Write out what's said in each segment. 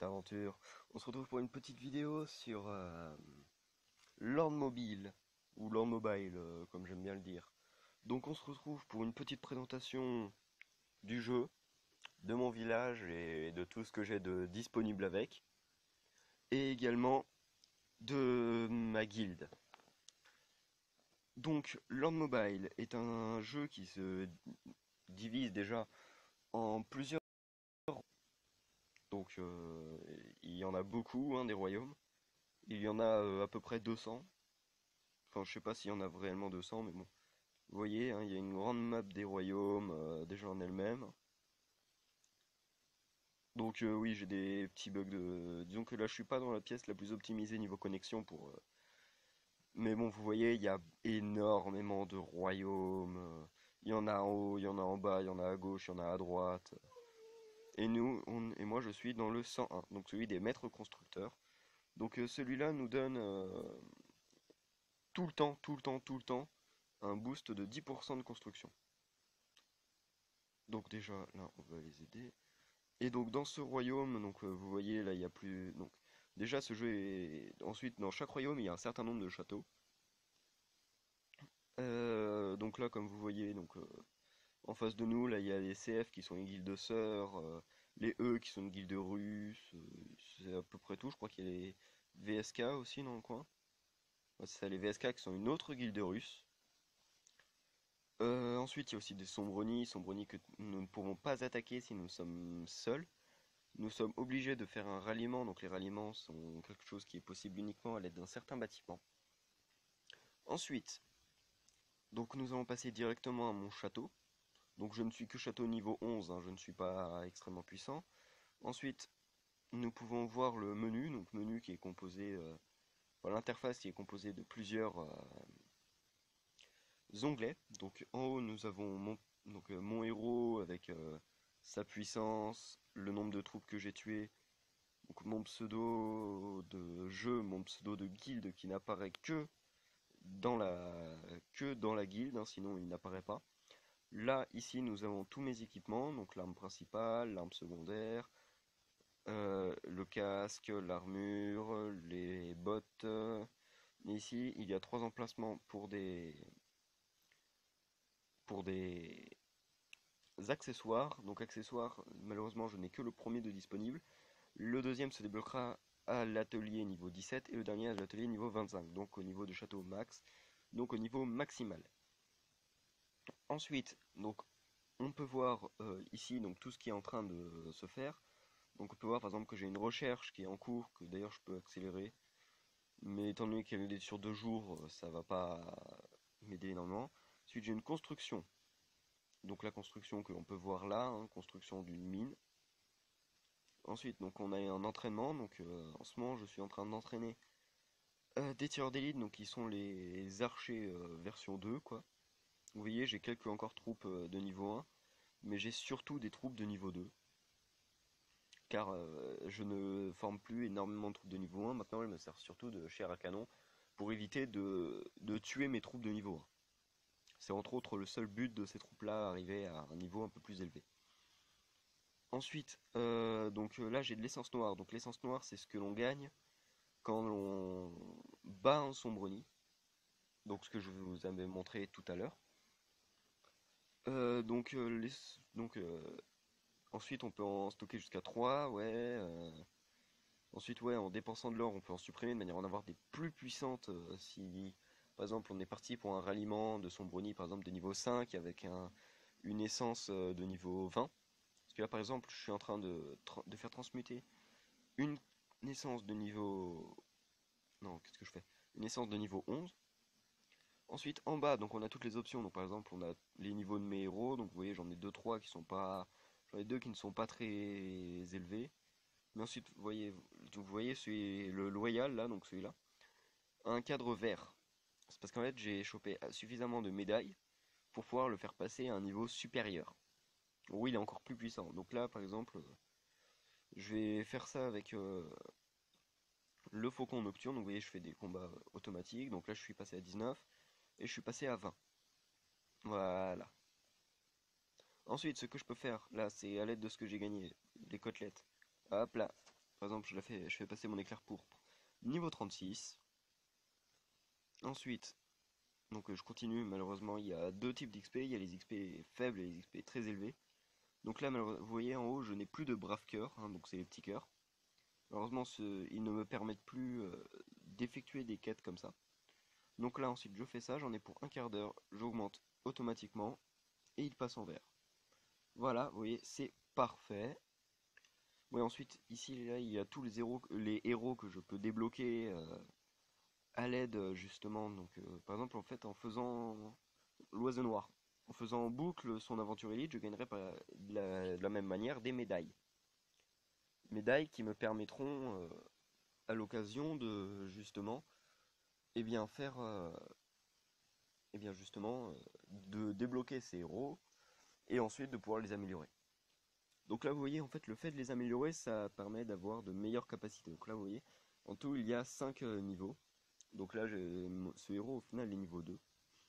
cette aventure. On se retrouve pour une petite vidéo sur Land Mobile, ou Land Mobile, comme j'aime bien le dire. Donc on se retrouve pour une petite présentation du jeu, de mon village et de tout ce que j'ai de disponible avec, et également de ma guilde. Donc Land Mobile est un jeu qui se divise déjà en plusieurs. Donc il y en a beaucoup, hein, des royaumes. Il y en a à peu près 200. Enfin, je sais pas s'il y en a réellement 200, mais bon. Vous voyez, hein, il y a une grande map des royaumes déjà en elle-même. Donc oui, j'ai des petits bugs de. Disons que là, je suis pas dans la pièce la plus optimisée niveau connexion pour. Mais bon, vous voyez, il y a énormément de royaumes. Il y en a en haut, il y en a en bas, il y en a à gauche, il y en a à droite. Et moi, je suis dans le 101, donc celui des maîtres constructeurs. Donc celui-là nous donne tout le temps, tout le temps, tout le temps, un boost de 10% de construction. Donc déjà, là, on va les aider. Et donc dans ce royaume, donc vous voyez, là, il y a plus. Donc déjà, ce jeu est. Ensuite, dans chaque royaume, il y a un certain nombre de châteaux. Donc là, comme vous voyez, donc en face de nous, là, il y a les CF qui sont une guilde sœurs, les E qui sont une guilde russe. C'est à peu près tout. Je crois qu'il y a les VSK aussi dans le coin. Ouais, c'est ça, les VSK qui sont une autre guilde russe. Ensuite, il y a aussi des sombrenis que nous ne pourrons pas attaquer si nous sommes seuls. Nous sommes obligés de faire un ralliement, donc les ralliements sont quelque chose qui est possible uniquement à l'aide d'un certain bâtiment. Ensuite, donc nous allons passer directement à mon château. Donc je ne suis que château niveau 11, hein, je ne suis pas extrêmement puissant. Ensuite, nous pouvons voir le menu, donc menu qui est composé, enfin, l'interface qui est composée de plusieurs onglets. Donc en haut, nous avons mon héros avec sa puissance, le nombre de troupes que j'ai tuées, donc mon pseudo de jeu, mon pseudo de guilde qui n'apparaît que dans la guilde, hein, sinon il n'apparaît pas. Là, ici, nous avons tous mes équipements, donc l'arme principale, l'arme secondaire, le casque, l'armure, les bottes. Et ici, il y a trois emplacements pour des accessoires. Donc accessoires, malheureusement, je n'ai que le premier de disponible. Le deuxième se débloquera à l'atelier niveau 17 et le dernier à l'atelier niveau 25, donc au niveau de château max, donc au niveau maximal. Ensuite, donc on peut voir ici donc tout ce qui est en train de se faire. Donc on peut voir par exemple que j'ai une recherche qui est en cours, que d'ailleurs je peux accélérer, mais étant donné qu'elle est sur 2 jours, ça va pas m'aider énormément. Ensuite j'ai une construction, donc la construction que l'on peut voir là, hein, construction d'une mine. Ensuite donc on a un entraînement, donc en ce moment je suis en train d'entraîner des tireurs d'élite, donc qui sont les archers version 2 quoi. Vous voyez, j'ai quelques encore troupes de niveau 1, mais j'ai surtout des troupes de niveau 2. Car je ne forme plus énormément de troupes de niveau 1, maintenant elles me servent surtout de chair à canon pour éviter de tuer mes troupes de niveau 1. C'est entre autres le seul but de ces troupes-là, arriver à un niveau un peu plus élevé. Ensuite, donc là j'ai de l'essence noire. Donc l'essence noire c'est ce que l'on gagne quand l'on bat un sombroni. Donc ce que je vous avais montré tout à l'heure. Donc, ensuite on peut en stocker jusqu'à 3, ouais. Ensuite, ouais, en dépensant de l'or, on peut en supprimer de manière à en avoir des plus puissantes si, par exemple, on est parti pour un ralliement de Sombroni, par exemple, de niveau 5 avec une essence de niveau 20. Parce que là, par exemple, je suis en train de faire transmuter une essence de niveau. Non, qu'est-ce que je fais? Une essence de niveau 11. Ensuite, en bas, donc on a toutes les options. Donc, par exemple, on a les niveaux de mes héros. Donc, vous voyez, j'en ai 2-3 qui sont pas. J'en ai 2 qui ne sont pas très élevés. Mais ensuite, vous voyez le loyal là, donc celui-là, un cadre vert. C'est parce qu'en fait, j'ai chopé suffisamment de médailles pour pouvoir le faire passer à un niveau supérieur. Où il est encore plus puissant. Donc là, par exemple, je vais faire ça avec le faucon nocturne. Donc vous voyez, je fais des combats automatiques. Donc là, je suis passé à 19 et je suis passé à 20. Voilà. Ensuite, ce que je peux faire là, c'est à l'aide de ce que j'ai gagné, les côtelettes. Hop là. par exemple, je fais passer mon éclair pourpre niveau 36. Ensuite, je continue, malheureusement, il y a deux types d'XP, il y a les XP faibles et les XP très élevés. Donc là, vous voyez en haut, je n'ai plus de braves cœurs, hein, donc c'est les petits cœurs. Malheureusement, ils ne me permettent plus d'effectuer des quêtes comme ça. Donc là, ensuite, je fais ça, j'en ai pour un quart d'heure, j'augmente automatiquement, et il passe en vert. Voilà, vous voyez, c'est parfait. Ouais, ensuite, ici, là, il y a tous les héros que je peux débloquer à l'aide, justement. Par exemple, en fait, en faisant l'oiseau noir, en faisant en boucle son aventure élite, je gagnerai de la même manière des médailles. Médailles qui me permettront, à l'occasion de, justement, eh bien, faire, eh bien, justement, de débloquer ces héros, et ensuite de pouvoir les améliorer. Donc là, vous voyez, en fait, le fait de les améliorer, ça permet d'avoir de meilleures capacités. Donc là, vous voyez, en tout, il y a 5 niveaux. Donc là, ce héros, au final, est niveau 2.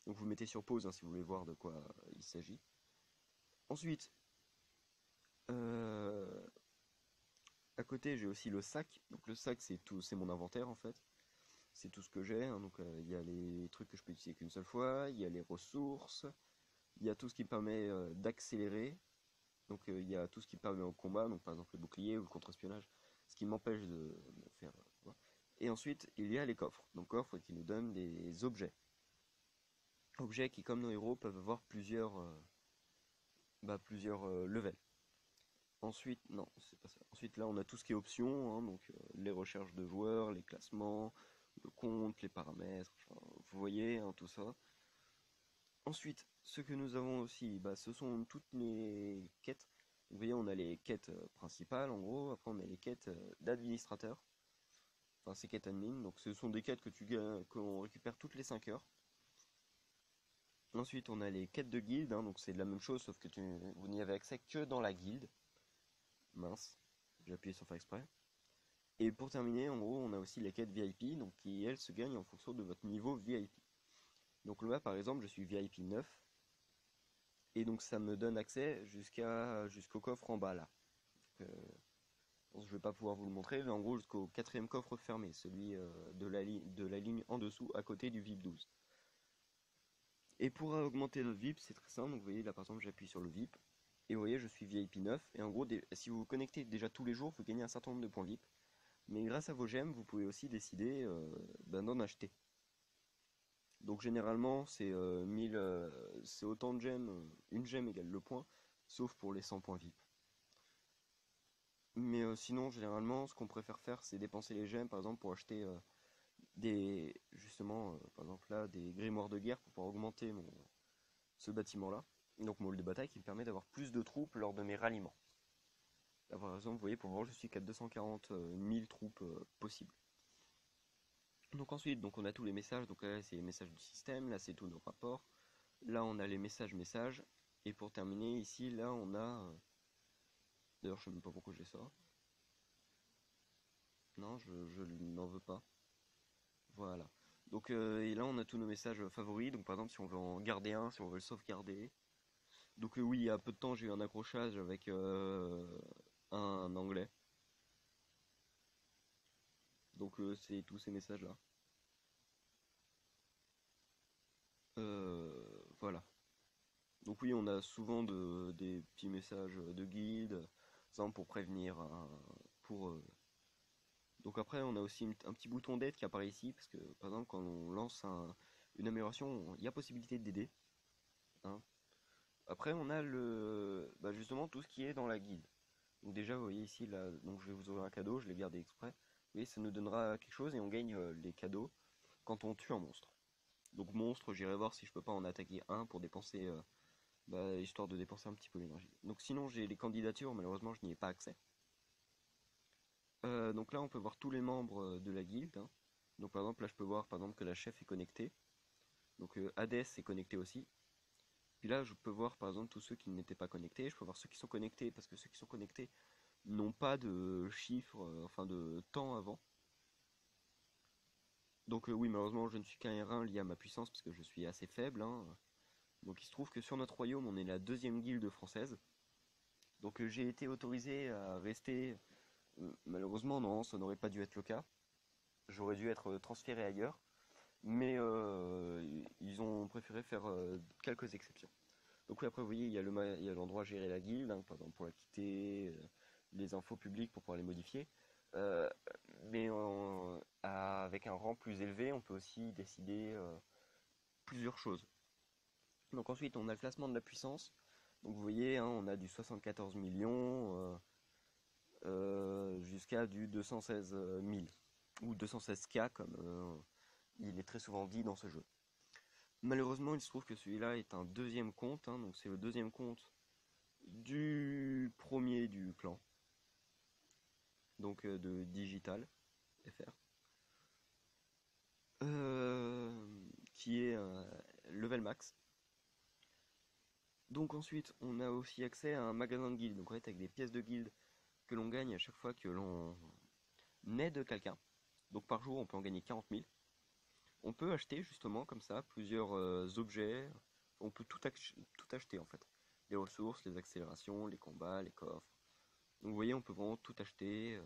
Donc vous mettez sur pause hein, si vous voulez voir de quoi il s'agit. Ensuite, euh, à côté, j'ai aussi le sac. Donc le sac, c'est tout, c'est mon inventaire en fait. C'est tout ce que j'ai. Hein. Il y a les trucs que je peux utiliser qu'une seule fois. Il y a les ressources. Il y a tout ce qui me permet d'accélérer. Il y a tout ce qui permet au combat. Donc par exemple le bouclier ou le contre-espionnage. Ce qui m'empêche de me faire. Voilà. Et ensuite, il y a les coffres. Donc coffres qui nous donnent des objets. Objets qui, comme nos héros, peuvent avoir plusieurs levels. Ensuite, non, c'est pas ça. Ensuite, là, on a tout ce qui est options, hein, les recherches de joueurs, les classements, le compte, les paramètres, enfin, vous voyez, hein, tout ça. Ensuite, ce que nous avons aussi, ce sont toutes les quêtes. Vous voyez, on a les quêtes principales, en gros. Après, on a les quêtes d'administrateur. Enfin, ces quêtes admin. Donc, ce sont des quêtes qu'on récupère toutes les 5 heures. Ensuite, on a les quêtes de guilde. Hein, donc, c'est la même chose, sauf que vous n'y avez accès que dans la guilde. Mince, j'ai appuyé sur faire exprès. Et pour terminer, en gros, on a aussi les quêtes VIP, donc qui elles se gagnent en fonction de votre niveau VIP. Donc là, par exemple, je suis VIP 9, et donc ça me donne accès jusqu'au coffre en bas là. Je vais pas pouvoir vous le montrer, mais en gros jusqu'au quatrième coffre fermé, celui de la ligne en dessous, à côté du VIP 12. Et pour augmenter notre VIP, c'est très simple. Donc vous voyez là par exemple, j'appuie sur le VIP, et vous voyez, je suis VIP 9, et en gros, si vous vous connectez déjà tous les jours, vous gagnez un certain nombre de points VIP. Mais grâce à vos gemmes, vous pouvez aussi décider d'en acheter. Donc généralement, c'est autant de gemmes, une gemme égale le point, sauf pour les 100 points VIP. Mais sinon, généralement, ce qu'on préfère faire, c'est dépenser les gemmes, par exemple, pour acheter par exemple là, des grimoires de guerre pour pouvoir augmenter ce bâtiment-là. Donc mon hall de bataille qui me permet d'avoir plus de troupes lors de mes ralliements. Là, par exemple, vous voyez, pour voir, je suis qu'à 240 000 troupes possibles. Donc ensuite, on a tous les messages. Donc là, c'est les messages du système. Là, c'est tous nos rapports. Là, on a les messages. Et pour terminer, ici, là, on a... D'ailleurs, je sais même pas pourquoi j'ai ça. Non, je n'en veux pas. Voilà. Et là, on a tous nos messages favoris. Donc par exemple, si on veut en garder un, si on veut le sauvegarder. Oui, il y a peu de temps, j'ai eu un accrochage avec un anglais. C'est tous ces messages-là. Voilà. Donc oui, on a souvent des petits messages de guide, par exemple pour prévenir, pour... Donc après, on a aussi un petit bouton d'aide qui apparaît ici, parce que par exemple, quand on lance une amélioration, il y a possibilité d'aider. Hein. Après, on a justement tout ce qui est dans la guide. Donc déjà, vous voyez ici, là, donc je vais vous ouvrir un cadeau, je l'ai gardé exprès. Vous voyez, ça nous donnera quelque chose et on gagne les cadeaux quand on tue un monstre. Donc monstre, j'irai voir si je peux pas en attaquer un pour dépenser... histoire de dépenser un petit peu l'énergie. Donc sinon j'ai les candidatures, malheureusement je n'y ai pas accès. Donc là on peut voir tous les membres de la guilde. Hein. Donc par exemple là je peux voir par exemple que la chef est connectée. Donc Hades est connecté aussi. Puis là je peux voir par exemple tous ceux qui n'étaient pas connectés. Je peux voir ceux qui sont connectés parce que ceux qui sont connectés n'ont pas de chiffres, enfin de temps avant. Donc oui malheureusement je ne suis qu'un R1 lié à ma puissance parce que je suis assez faible. Hein. Donc il se trouve que sur notre royaume on est la deuxième guilde française. Donc j'ai été autorisé à rester Malheureusement, non, ça n'aurait pas dû être le cas. J'aurais dû être transféré ailleurs, mais ils ont préféré faire quelques exceptions. Donc oui, après, vous voyez, il y a l'endroit gérer la guilde, hein, par exemple pour la quitter, les infos publiques pour pouvoir les modifier. Euh, avec un rang plus élevé, on peut aussi décider plusieurs choses. Donc ensuite, on a le classement de la puissance. Donc vous voyez, hein, on a du 74 millions jusqu'à du 216 000 ou 216K comme il est très souvent dit dans ce jeu. Malheureusement, il se trouve que celui-là est un deuxième compte, hein, donc c'est le deuxième compte du premier du clan, donc de Digital FR, euh, qui est level max. Donc ensuite, on a aussi accès à un magasin de guilde, donc en fait avec des pièces de guilde que l'on gagne à chaque fois que l'on aide quelqu'un. Donc par jour, on peut en gagner 40 000. On peut acheter justement comme ça plusieurs objets. On peut tout acheter en fait. Les ressources, les accélérations, les combats, les coffres. Donc vous voyez, on peut vraiment tout acheter.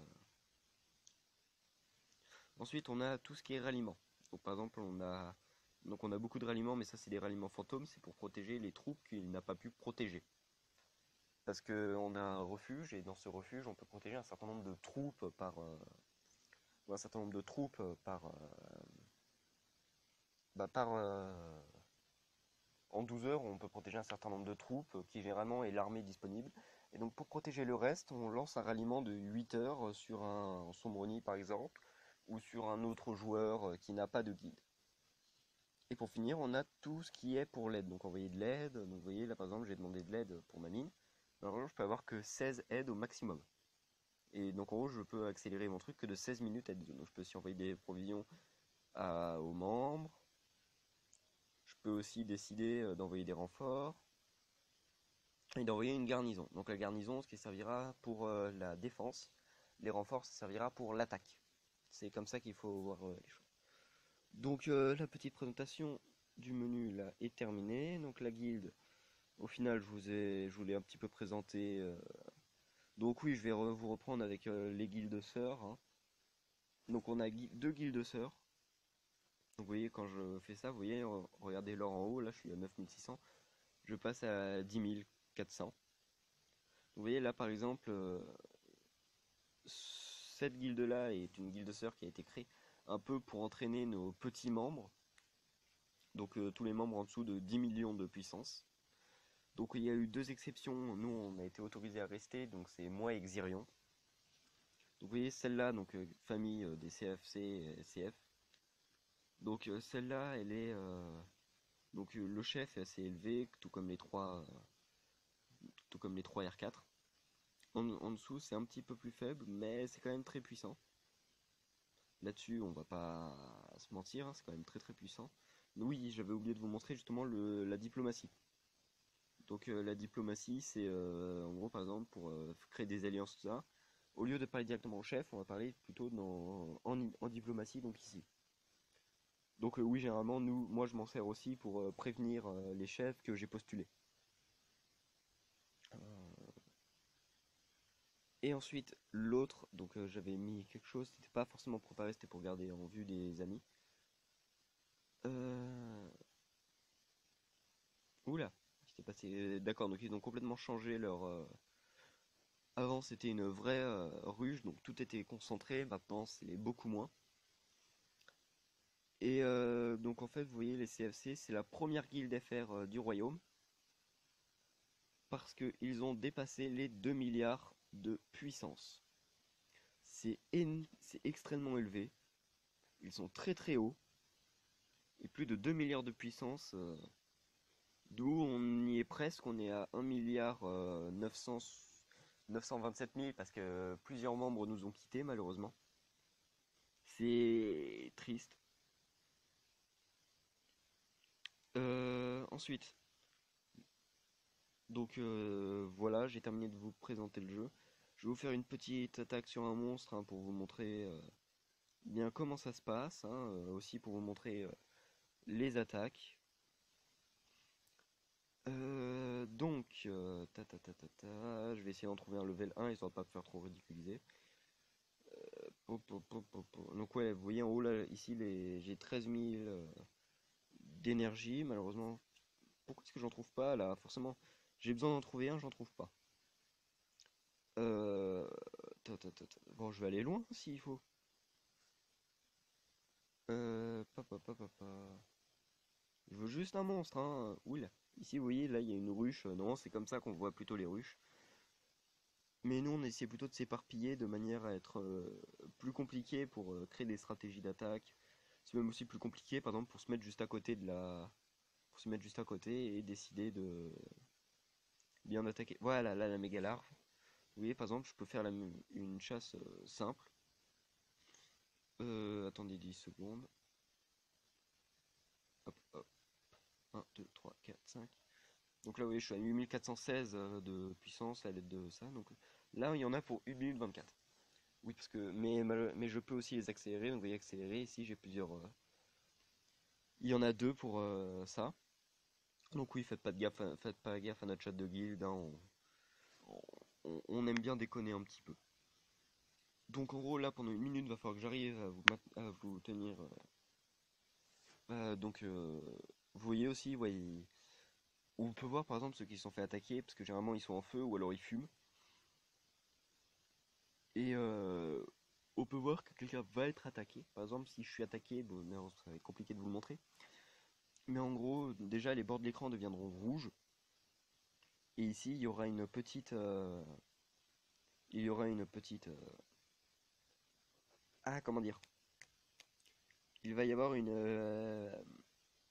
Ensuite, on a tout ce qui est ralliement. Donc par exemple, on a beaucoup de ralliements, mais ça c'est des ralliements fantômes, c'est pour protéger les troupes qu'il n'a pas pu protéger. Parce qu'on a un refuge et dans ce refuge, on peut protéger un certain nombre de troupes ou un certain nombre de troupes par en 12 heures, on peut protéger un certain nombre de troupes, qui généralement est l'armée disponible. Et donc pour protéger le reste, on lance un ralliement de 8 heures sur un Sombroni par exemple, ou sur un autre joueur qui n'a pas de guide. Et pour finir, on a tout ce qui est pour l'aide. Donc envoyer de l'aide, donc vous voyez là par exemple j'ai demandé de l'aide pour ma mine. Alors je peux avoir que 16 aides au maximum. Et donc en gros je peux accélérer mon truc que de 16 minutes aide. Donc je peux aussi envoyer des provisions aux membres. Je peux aussi décider d'envoyer des renforts et d'envoyer une garnison. Donc la garnison, ce qui servira pour la défense, les renforts, ça servira pour l'attaque. C'est comme ça qu'il faut voir les choses. Donc la petite présentation du menu là est terminée. Donc la guilde, au final, je vous l'ai un petit peu présenté. Donc oui, je vais vous reprendre avec les guildes sœurs, hein. Donc on a deux guildes sœurs. Donc vous voyez, quand je fais ça, vous voyez, regardez l'or en haut, là je suis à 9600. Je passe à 10 400. Vous voyez là par exemple, cette guilde-là est une guilde sœur qui a été créée un peu pour entraîner nos petits membres. Donc tous les membres en dessous de 10 millions de puissance. Donc il y a eu deux exceptions, nous on a été autorisé à rester, donc c'est moi et Xirion. Donc vous voyez celle-là, donc famille des CFC et CF. Donc celle-là, elle est donc le chef est assez élevé, tout comme les 3 R4. En dessous, c'est un petit peu plus faible, mais c'est quand même très puissant. Là-dessus, on va pas se mentir, hein, c'est quand même très très puissant. Oui, j'avais oublié de vous montrer justement la diplomatie. Donc la diplomatie, c'est en gros par exemple pour créer des alliances, tout ça. Au lieu de parler directement au chef, on va parler plutôt en diplomatie, donc ici. Donc oui, généralement, moi je m'en sers aussi pour prévenir les chefs que j'ai postulés. Et ensuite, l'autre, donc j'avais mis quelque chose, c'était pas forcément préparé, c'était pour garder en vue des amis. Euh... Oula, j'étais passé. D'accord, donc ils ont complètement changé leur. Avant c'était une vraie ruche, donc tout était concentré, maintenant c'est beaucoup moins. Et donc en fait, vous voyez, les CFC, c'est la première guilde FR du royaume, parce qu'ils ont dépassé les 2 milliards de puissance. C'est extrêmement élevé, ils sont très très hauts, et plus de 2 milliards de puissance, d'où on y est presque, on est à 1 milliard 927 000, parce que plusieurs membres nous ont quittés malheureusement. C'est triste. Ensuite, donc voilà, j'ai terminé de vous présenter le jeu. Je vais vous faire une petite attaque sur un monstre, hein, pour vous montrer bien comment ça se passe, hein, aussi pour vous montrer les attaques. Donc, je vais essayer d'en trouver un level 1 histoire de pas me faire trop ridiculiser. Donc ouais, vous voyez en haut là, ici j'ai 13 000 d'énergie, malheureusement. Pourquoi est-ce que j'en trouve pas là? Forcément, j'ai besoin d'en trouver un, j'en trouve pas. Euh... Bon, je vais aller loin s'il faut. Pa. Je veux juste un monstre, hein. Oula. Ici, vous voyez, là, il y a une ruche. Non, c'est comme ça qu'on voit plutôt les ruches. Mais nous, on essaie plutôt de s'éparpiller de manière à être plus compliqué pour créer des stratégies d'attaque. C'est même aussi plus compliqué, par exemple, pour se mettre juste à côté de la... Pour se mettre juste à côté et décider de bien attaquer. Voilà, là, la méga larve. Vous voyez, par exemple, je peux faire une chasse simple. Attendez 10 secondes. Hop, hop. 1, 2, 3, 4, 5. Donc là, vous voyez, je suis à 8416 de puissance à l'aide de ça. Donc là, il y en a pour 1 minute 24. Oui, parce que. Mais je peux aussi les accélérer. Donc vous voyez, accélérer. Ici, j'ai plusieurs. Il y en a deux pour ça. Donc oui, faites pas gaffe à notre chat de guilde, hein, on aime bien déconner un petit peu. Donc en gros, là, pendant 1 minute, il va falloir que j'arrive à vous tenir. Donc, vous voyez aussi, ouais, on peut voir par exemple ceux qui se sont fait attaquer, parce que généralement ils sont en feu ou alors ils fument. Et on peut voir que quelqu'un va être attaqué. Par exemple, si je suis attaqué, bon, non, ça va être compliqué de vous le montrer. Mais en gros, déjà les bords de l'écran deviendront rouges. Et ici, il y aura une petite. Il y aura une petite. Ah, comment dire? Il va y avoir une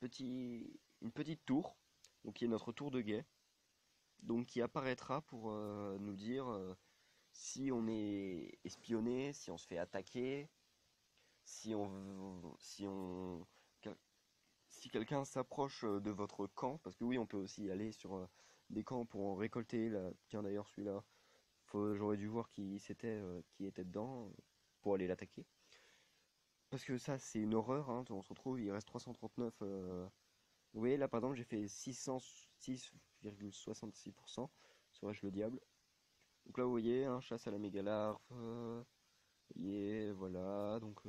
petite tour, donc qui est notre tour de guet, donc qui apparaîtra pour nous dire si on est espionné, si on se fait attaquer, si on, si on, quel- si quelqu'un s'approche de votre camp, parce que oui, on peut aussi aller sur des camps pour en récolter. Là. Tiens, d'ailleurs, celui-là, j'aurais dû voir qui c'était, qui était dedans, pour aller l'attaquer. Parce que ça, c'est une horreur, hein. On se retrouve, il reste 339. Vous voyez, là, par exemple, j'ai fait 606,66% sur H le Diable. Donc là, vous voyez, hein, chasse à la méga larve. Vous voyez, voilà, donc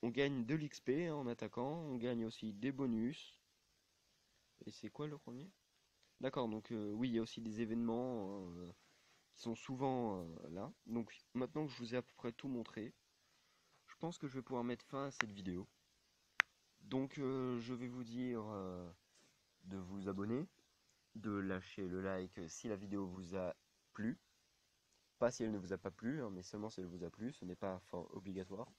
on gagne de l'XP hein, en attaquant, on gagne aussi des bonus. Et c'est quoi le premier? D'accord, donc oui, il y a aussi des événements qui sont souvent là. Donc maintenant que je vous ai à peu près tout montré, je pense que je vais pouvoir mettre fin à cette vidéo. Donc je vais vous dire de vous abonner, de lâcher le like si la vidéo vous a plu. Pas si elle ne vous a pas plu, hein, mais seulement si elle vous a plu, ce n'est pas fort obligatoire.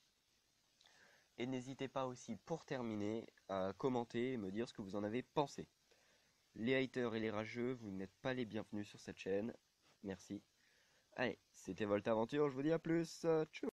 Et n'hésitez pas aussi pour terminer à commenter et me dire ce que vous en avez pensé. Les haters et les rageux, vous n'êtes pas les bienvenus sur cette chaîne. Merci. Allez, c'était Volta Aventure, je vous dis à plus. Ciao.